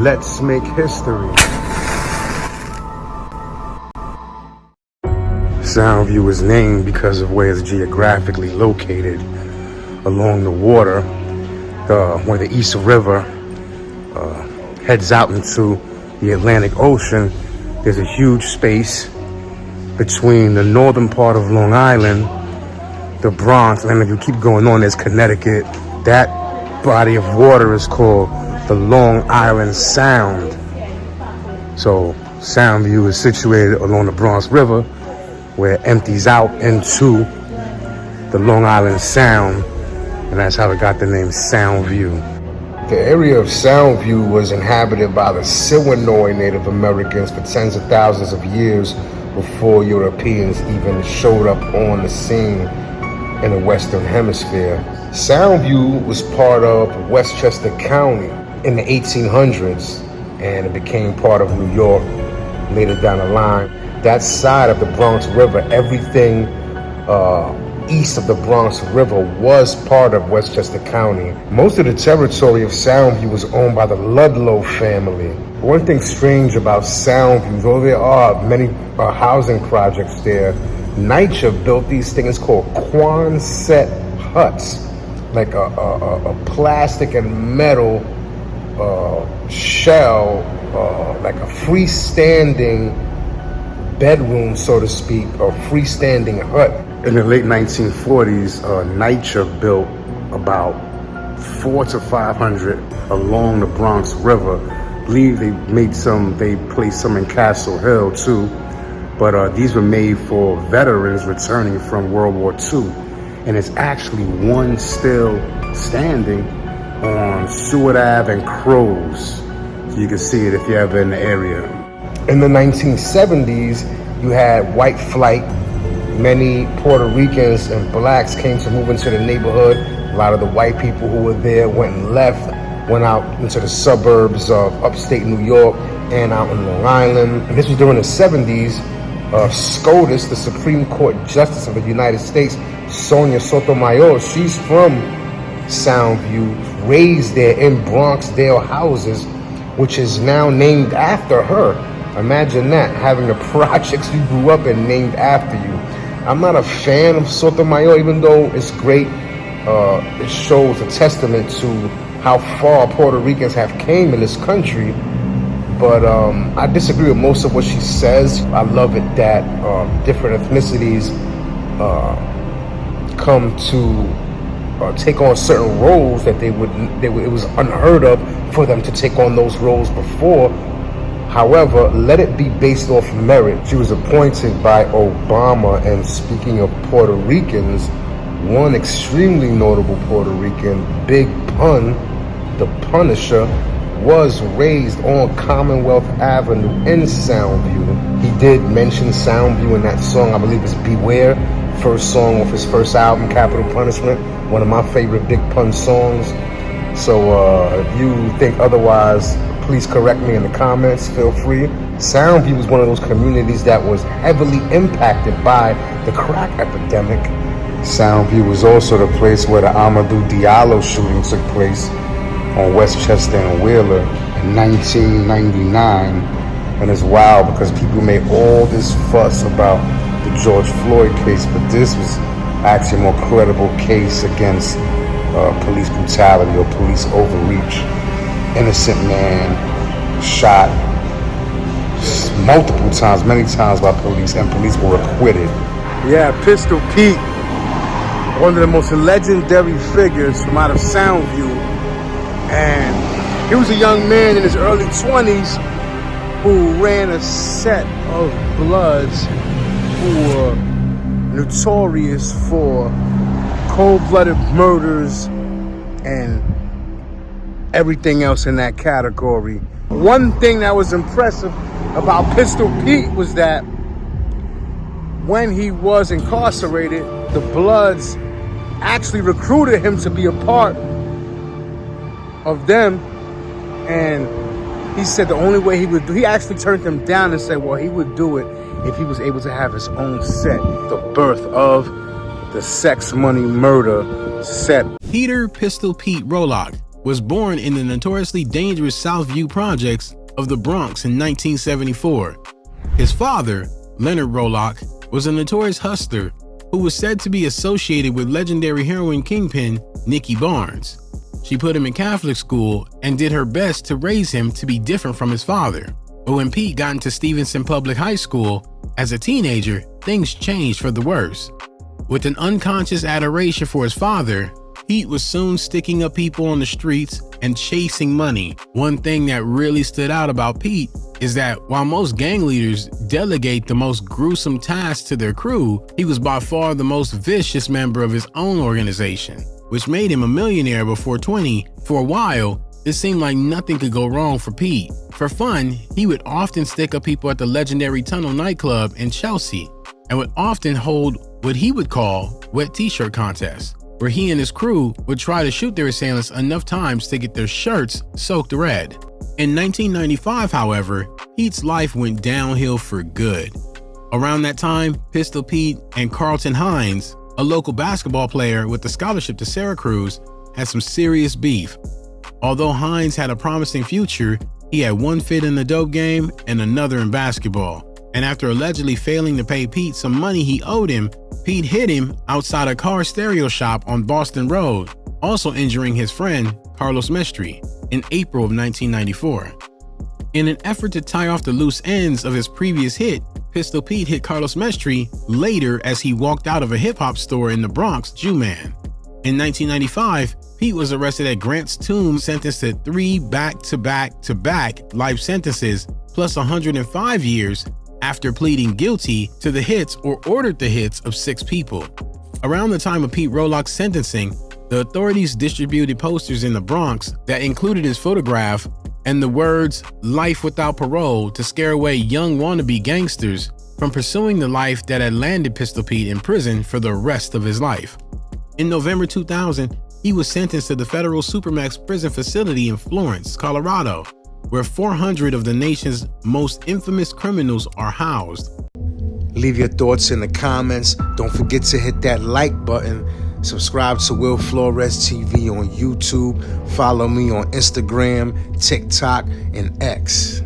Let's make history. Soundview is named because of where it's geographically located along the water, where the East River heads out into the Atlantic Ocean. There's a huge space between the northern part of Long Island, the Bronx, and if you keep going on, there's Connecticut. That body of water is called the Long Island Sound. So Soundview is situated along the Bronx River, where it empties out into the Long Island Sound, and that's how it got the name Soundview. The area of Soundview was inhabited by the Siwanoy Native Americans for tens of thousands of years before Europeans even showed up on the scene in the Western Hemisphere. Soundview was part of Westchester County in the 1800s, and it became part of New York later down the line. That side of the Bronx River, everything east of the Bronx River was part of Westchester County. Most of the territory of Soundview was owned by the Ludlow family. One thing strange about Soundview, though there are many housing projects there, NYCHA built these things called Quonset huts, like a plastic and metal shell, like a freestanding bedroom, so to speak, a freestanding hut. In the late 1940s, NYCHA built about 400 to 500 along the Bronx River. I believe they placed some in Castle Hill too, but these were made for veterans returning from World War II. And it's actually one still standing on Seward Ave and Crows. So you can see it if you're ever in the area. In the 1970s, you had white flight. Many Puerto Ricans and blacks came to move into the neighborhood. A lot of the white people who were there went and left, went out into the suburbs of upstate New York and out in Long Island. And this was during the 70s. SCOTUS, the Supreme Court Justice of the United States, Sonia Sotomayor, she's from Soundview, raised there in Bronxdale houses, which is now named after her. Imagine that, having the projects you grew up in named after you. I'm not a fan of Sotomayor, even though it's great. It shows a testament to how far Puerto Ricans have came in this country. But I disagree with most of what she says. I love it that different ethnicities come to take on certain roles that it was unheard of for them to take on those roles before. However, let it be based off merit. She was appointed by Obama, and speaking of Puerto Ricans, one extremely notable Puerto Rican, Big Pun, the Punisher, was raised on Commonwealth Avenue in Soundview. He did mention Soundview in that song, I believe it's Beware, first song off his first album, Capital Punishment, one of my favorite Big Pun songs. So if you think otherwise, please correct me in the comments, feel free. Soundview was one of those communities that was heavily impacted by the crack epidemic. Soundview was also the place where the Amadou Diallo shooting took place on Westchester and Wheeler in 1999. And it's wild because people made all this fuss about the George Floyd case, but this was actually a more credible case against police brutality or police overreach. Innocent man shot multiple times, many times by police, and police were acquitted. Yeah, Pistol Pete, one of the most legendary figures from out of Soundview. And he was a young man in his early 20s who ran a set of Bloods who were notorious for cold-blooded murders and everything else in that category. One thing that was impressive about Pistol Pete was that when he was incarcerated, the Bloods actually recruited him to be a part of them, and he said the only way he actually turned them down and said, well, he would do it if he was able to have his own set. The birth of the Sex Money Murder set. Peter Pistol Pete Rolock was born in the notoriously dangerous Soundview projects of the Bronx in 1974. His father, Leonard Rolock, was a notorious hustler who was said to be associated with legendary heroin kingpin Nicky Barnes. She put him in Catholic school and did her best to raise him to be different from his father. But when Pete got into Stevenson Public High School as a teenager, things changed for the worse. With an unconscious adoration for his father, Pete was soon sticking up people on the streets and chasing money. One thing that really stood out about Pete is that while most gang leaders delegate the most gruesome tasks to their crew, he was by far the most vicious member of his own organization, which made him a millionaire before 20. For a while, it seemed like nothing could go wrong for Pete. For fun, he would often stick up people at the legendary Tunnel nightclub in Chelsea and would often hold what he would call wet t-shirt contests, where he and his crew would try to shoot their assailants enough times to get their shirts soaked red. In 1995, however, Pete's life went downhill for good. Around that time, Pistol Pete and Carlton Hines, a local basketball player with a scholarship to Syracuse, had some serious beef. Although Hines had a promising future, he had one fit in the dope game and another in basketball. And after allegedly failing to pay Pete some money he owed him, Pete hit him outside a car stereo shop on Boston Road, also injuring his friend, Carlos Mestri, in April of 1994. In an effort to tie off the loose ends of his previous hit, Pistol Pete hit Carlos Mestri later as he walked out of a hip-hop store in the Bronx, Jew-Man. In 1995, Pete was arrested at Grant's Tomb, sentenced to 3 back-to-back life sentences, plus 105 years, after pleading guilty to the hits or ordered the hits of 6 people. Around the time of Pete Rolock's sentencing, the authorities distributed posters in the Bronx that included his photograph and the words "life without parole" to scare away young wannabe gangsters from pursuing the life that had landed Pistol Pete in prison for the rest of his life. In November 2000, he was sentenced to the federal Supermax prison facility in Florence, Colorado, where 400 of the nation's most infamous criminals are housed. Leave your thoughts in the comments. Don't forget to hit that like button. Subscribe to Will Flores TV on YouTube. Follow me on Instagram, TikTok, and X.